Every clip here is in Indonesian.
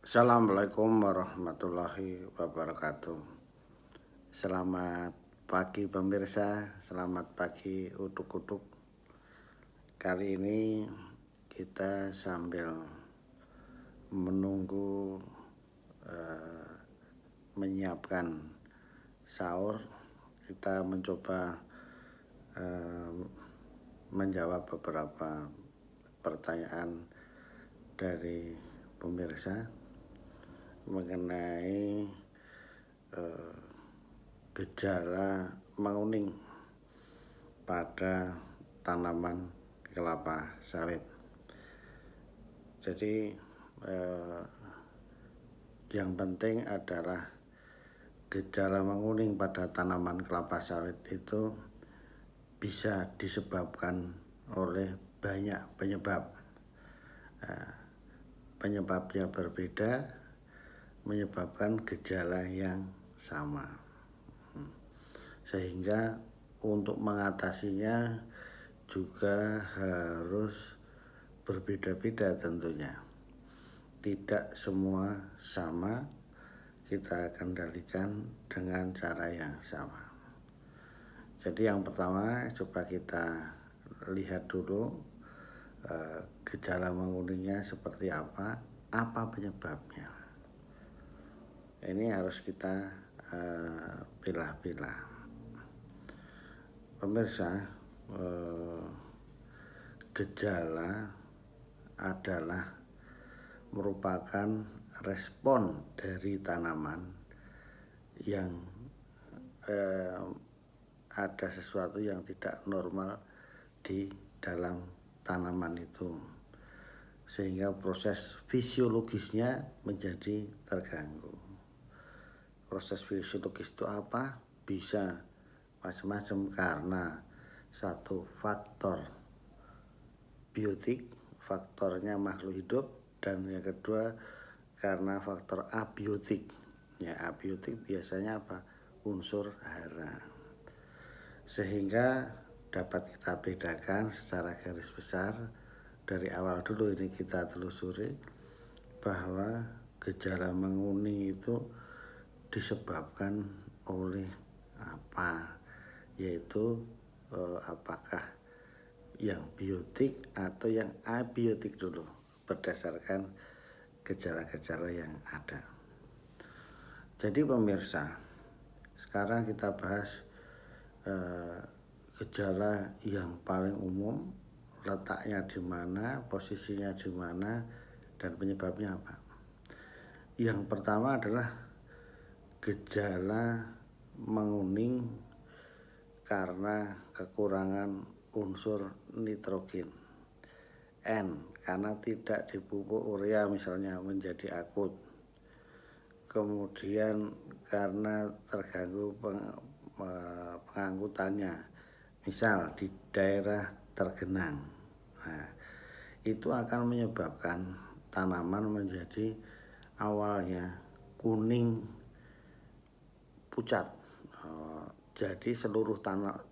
Assalamualaikum warahmatullahi wabarakatuh. Selamat pagi pemirsa, selamat pagi utuk-utuk. Kali ini kita sambil menunggu menyiapkan sahur, kita mencoba menjawab beberapa pertanyaan dari pemirsa mengenai gejala menguning pada tanaman kelapa sawit. Jadi yang penting adalah gejala menguning pada tanaman kelapa sawit itu bisa disebabkan oleh banyak penyebab. Penyebabnya berbeda, menyebabkan gejala yang sama, sehingga untuk mengatasinya juga harus berbeda-beda tentunya. Tidak semua sama kita kendalikan dengan cara yang sama. Jadi yang pertama coba kita lihat dulu gejala menguningnya seperti apa penyebabnya. Ini harus kita pilah-pilah. Pemirsa, gejala adalah merupakan respon dari tanaman yang ada sesuatu yang tidak normal di dalam tanaman itu, sehingga proses fisiologisnya menjadi terganggu. Proses fisiologis itu apa? Bisa macam-macam, karena satu faktor biotik, faktornya makhluk hidup, dan yang kedua karena faktor abiotik. Ya, abiotik biasanya apa? Unsur hara. Sehingga dapat kita bedakan secara garis besar dari awal dulu. Ini kita telusuri bahwa gejala menguning itu disebabkan oleh apa, yaitu apakah yang biotik atau yang abiotik dulu, berdasarkan gejala-gejala yang ada. Jadi pemirsa, sekarang kita bahas gejala yang paling umum, letaknya di mana, posisinya di mana, dan penyebabnya apa. Yang pertama adalah gejala menguning karena kekurangan unsur nitrogen. N, karena tidak dipupuk urea misalnya, menjadi akut. Kemudian karena terganggu pengangkutannya, misal di daerah tergenang. Nah, itu akan menyebabkan tanaman menjadi awalnya kuning pucat. Jadi seluruh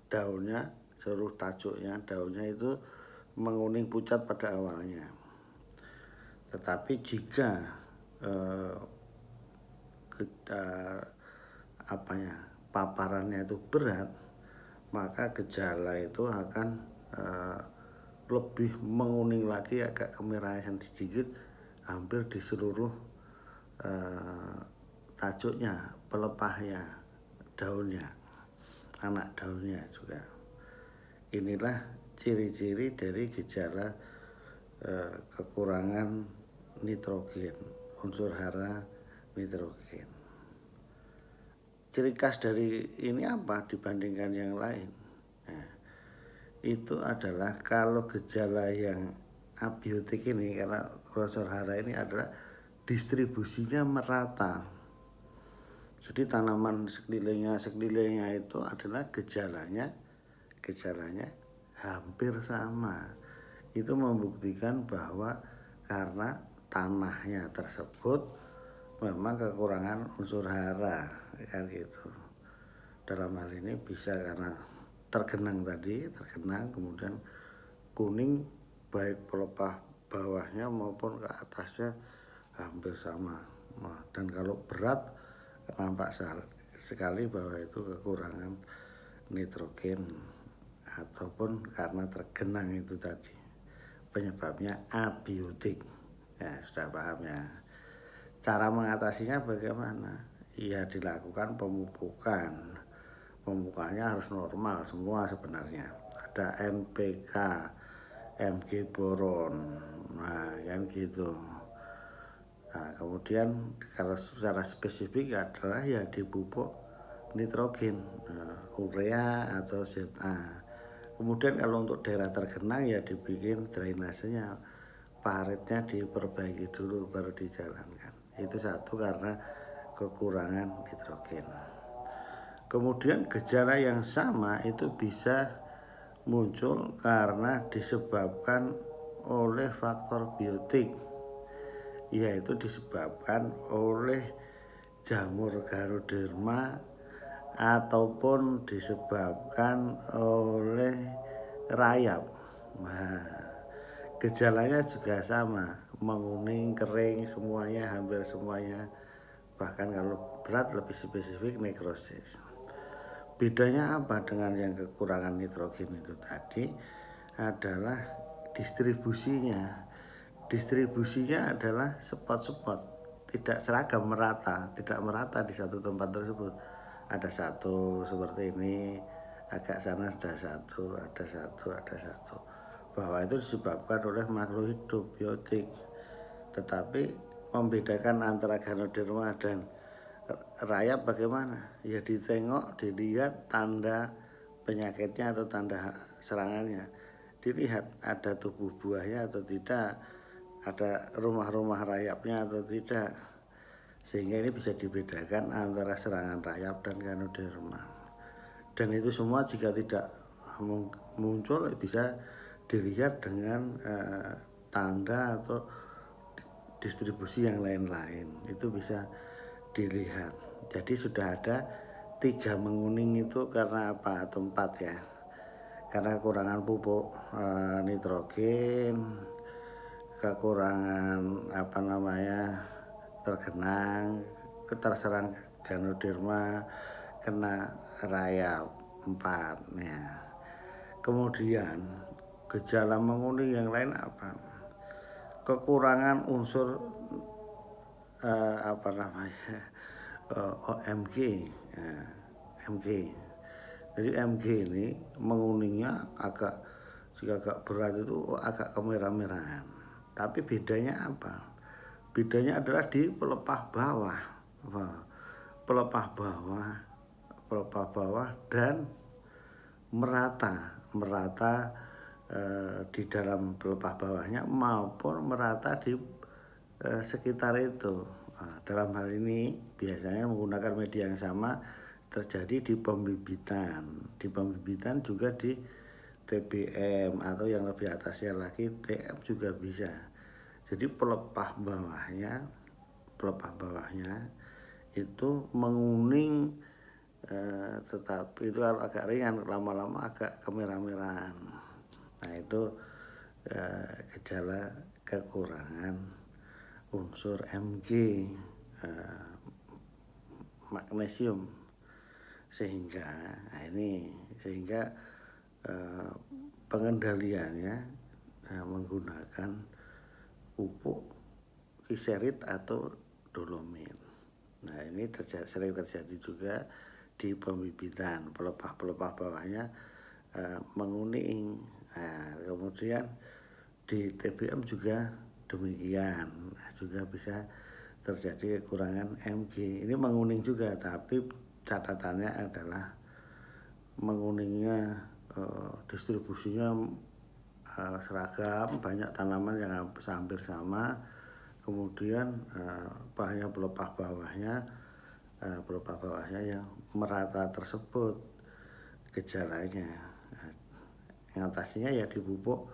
daunnya, seluruh tajuknya, daunnya itu menguning pucat pada awalnya. Tetapi jika paparannya itu berat, maka gejala itu akan lebih menguning lagi, agak kemerahan sedikit, hampir di seluruh tajuknya, pelepahnya, daunnya, anak daunnya juga. Inilah ciri-ciri dari gejala kekurangan nitrogen, unsur hara nitrogen. Ciri khas dari ini apa dibandingkan yang lain? Nah, itu adalah kalau gejala yang abiotik ini, karena unsur hara ini adalah distribusinya merata. Jadi tanaman sekelilingnya itu adalah gejalanya hampir sama. Itu membuktikan bahwa karena tanahnya tersebut memang kekurangan unsur hara, kan gitu. Dalam hal ini bisa karena tergenang kemudian kuning baik pelepah bawahnya maupun ke atasnya hampir sama. Dan kalau berat nampak sekali bahwa itu kekurangan nitrogen ataupun karena tergenang itu tadi. Penyebabnya abiotik. Ya, sudah paham ya. Cara mengatasinya bagaimana? Ya dilakukan pemupukan. Pemupukannya harus normal semua sebenarnya. Ada NPK, Mg boron, nah kan gitu. Nah, kemudian kalau secara spesifik adalah ya dipupuk nitrogen, urea atau ZA. Kemudian kalau untuk daerah tergenang ya dibikin drainasenya, paritnya diperbaiki dulu baru dijalankan. Itu satu karena kekurangan nitrogen. Kemudian gejala yang sama itu bisa muncul karena disebabkan oleh faktor biotik, yaitu disebabkan oleh jamur Ganoderma ataupun disebabkan oleh rayap. Nah, gejalanya juga sama, menguning, kering, semuanya, hampir semuanya. Bahkan kalau berat lebih spesifik nekrosis. Bedanya apa dengan yang kekurangan nitrogen itu tadi adalah distribusinya. Distribusinya adalah spot-spot, tidak seragam, tidak merata di satu tempat tersebut. Ada satu seperti ini, agak sana sudah satu, ada satu, ada satu. Bahwa itu disebabkan oleh makhluk hidup biotik. Tetapi membedakan antara Ganoderma dan rayap bagaimana? Ya ditengok, dilihat tanda penyakitnya atau tanda serangannya. Dilihat ada tubuh buahnya atau tidak, ada rumah-rumah rayapnya atau tidak. Sehingga ini bisa dibedakan antara serangan rayap dan Ganoderma. Dan itu semua jika tidak muncul bisa dilihat dengan tanda atau distribusi yang lain-lain. Itu bisa dilihat. Jadi sudah ada 3 menguning itu karena apa? Atau 4 ya. Karena kekurangan pupuk nitrogen, kekurangan tergenang, terserang Ganoderma, kena rayap 4 ya. Kemudian gejala menguning yang lain apa? Kekurangan unsur Mg, Mg. Jadi Mg ini menguningnya jika agak berat itu agak kemerah-merahan. Tapi bedanya apa? Bedanya adalah di pelepah bawah. Pelepah bawah dan merata di dalam pelepah bawahnya maupun merata di sekitar itu. Nah, dalam hal ini biasanya menggunakan media yang sama terjadi di pembibitan. Di pembibitan juga di TBM atau yang lebih atasnya lagi TM juga bisa. Jadi pelepah bawahnya itu menguning, tetapi itu kalau agak ringan, lama-lama agak kemerah-merahan. Nah itu gejala kekurangan unsur Mg, magnesium, sehingga pengendaliannya menggunakan pupuk kiserit atau dolomit. Nah ini sering terjadi juga di pembibitan, pelepah bawahnya menguning. Nah, kemudian di TBM juga demikian, juga bisa terjadi kekurangan Mg. Ini menguning juga, tapi catatannya adalah menguningnya distribusinya seragam, banyak tanaman yang hampir sama. Kemudian banyak pelepah bawahnya yang merata tersebut gejalanya. Mengatasinya ya dipupuk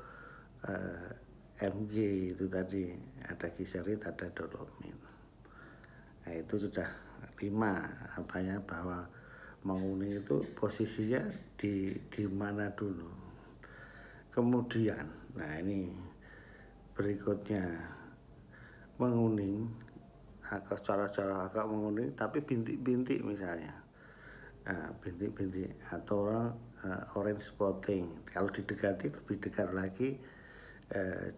Mg itu tadi, ada kiserit, ada dolomit. Nah itu sudah 5 bahwa menguning itu posisinya di mana dulu. Kemudian, nah ini berikutnya menguning, agak cara-cara agak menguning, tapi bintik-bintik misalnya, bintik-bintik atau orange spotting. Kalau didekati lebih dekat lagi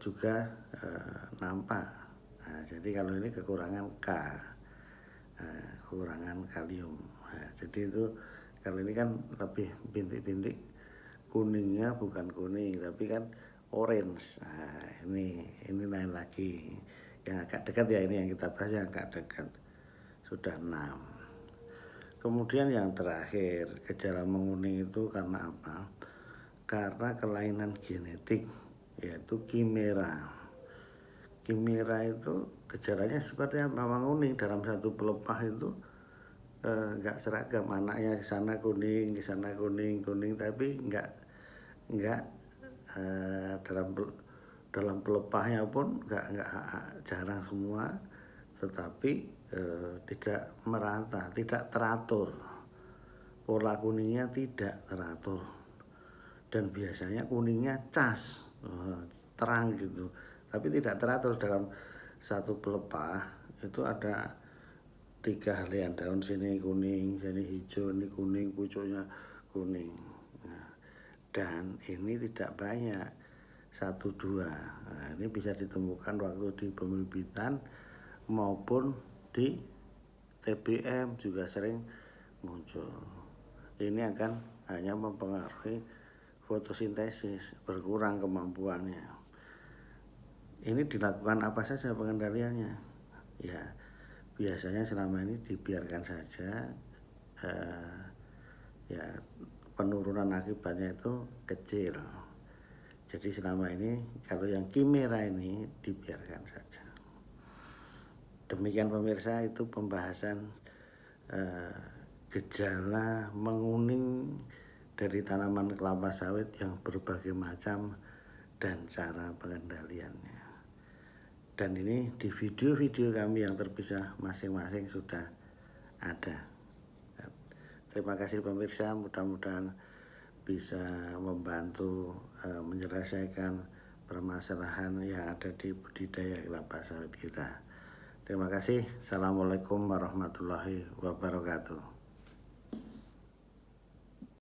juga nampak. Nah, jadi kalau ini kekurangan K, kekurangan kalium. Nah, jadi itu kalau ini kan lebih bintik-bintik, kuningnya bukan kuning tapi kan orange. Nah, ini lain lagi. Yang agak dekat ya, ini yang kita bahas yang agak dekat. Sudah 6. Kemudian yang terakhir, gejala menguning itu karena apa? Karena kelainan genetik, yaitu kimera. Kimera itu gejalanya seperti apa? Menguning dalam satu pelepah itu nggak seragam, anaknya di sana kuning, di sana kuning, tapi nggak dalam pelepahnya pun nggak jarang semua, tetapi tidak merata, tidak teratur, pola kuningnya tidak teratur, dan biasanya kuningnya cas, terang gitu, tapi tidak teratur. Dalam satu pelepah itu ada 3 helaian daun, sini kuning, sini hijau, ini kuning, pucuknya kuning. Nah, dan ini tidak banyak, 1-2. Nah, ini bisa ditemukan waktu di pembibitan maupun di TBM juga sering muncul. Ini akan hanya mempengaruhi fotosintesis, berkurang kemampuannya. Ini dilakukan apa saja pengendaliannya? Ya, biasanya selama ini dibiarkan saja, ya penurunan akibatnya itu kecil. Jadi selama ini kalau yang kimera ini dibiarkan saja. Demikian pemirsa, itu pembahasan gejala menguning dari tanaman kelapa sawit yang berbagai macam dan cara pengendaliannya. Dan ini di video-video kami yang terpisah masing-masing sudah ada. Terima kasih pemirsa, mudah-mudahan bisa membantu menyelesaikan permasalahan yang ada di budidaya kelapa sawit kita. Terima kasih. Assalamualaikum warahmatullahi wabarakatuh.